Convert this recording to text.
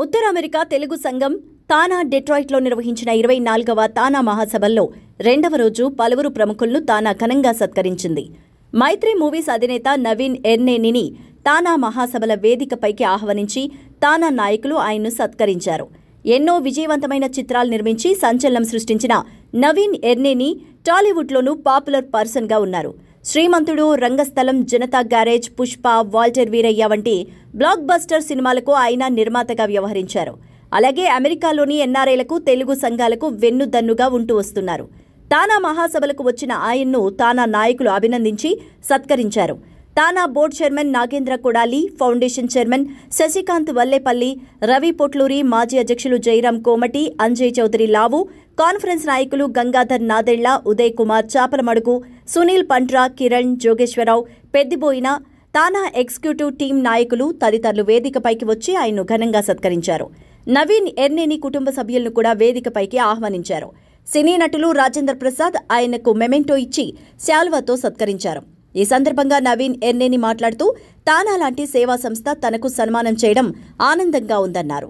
ఉత్తర America Telugu సంఘం తానా డెట్రాయిట్లో నిర్వహించిన 24వ తానా మహాసభల్లో రెండవ రోజు పలువురు ప్రముఖులను తానా ఘనంగా సత్కరించింది. మైత్రి మూవీస్ అధినేత నవీన్ ఎర్నేనిని తానా మహాసభల వేదికపైకి ఆహ్వానించి తానా నాయకులు ఆయన్ను సత్కరించారు. ఎన్నో విజయవంతమైన చిత్రాలు నిర్మించి సంచలనం సృష్టించిన నవీన్ ఎర్నేని టాలీవుడ్లోనూ పాపులర్ పర్సన్గా ఉన్నారు. శ్రీమంతుడు, రంగస్థలం, జనతా గ్యారేజ్, పుష్ప, వాల్టర్ వీరయ్య వంటి బ్లాక్ బస్టర్ సినిమాలకు ఆయన నిర్మాతగా వ్యవహరించారు. అలాగే అమెరికాలోని ఎన్ఆర్ఐలకు, తెలుగు సంఘాలకు వెన్నుదన్నుగా ఉంటూ వస్తున్నారు. తానా మహాసభలకు వచ్చిన ఆయన్ను తానా నాయకులు అభినందించి సత్కరించారు. TANA board chairman Nagendra Kodali, foundation chairman Sasikanth Vallepalli, Ravi Potluri, మాజీ అధ్యక్షులు జయరాం కోమటి, అంజయ్ చౌదరి లావు, కాన్ఫరెన్స్ నాయకులు గంగాధర్ నాదెళ్ల, ఉదయ్ కుమార్ చాపలమడుగు, సునీల్ పంట్రా, కిరణ్, జోగేశ్వరరావు, పెద్దిబోయిన, తానా ఎగ్జిక్యూటివ్ టీం నాయకులు తదితరులు వేదికపైకి వచ్చి ఆయన్ను ఘనంగా సత్కరించారు. నవీన్ ఎర్నేని కుటుంబ సభ్యులను కూడా వేదికపైకి ఆహ్వానించారు. సినీ నటులు రాజేందర్ ప్రసాద్ ఆయనకు మెమెంటో ఇచ్చి శాల్వాతో సత్కరించారు. ఈ సందర్భంగా నవీన్ ఎర్నేని మాట్లాడుతూ తానా లాంటి సేవా సంస్థ తనకు సన్మానం చేయడం ఆనందంగా ఉందన్నారు.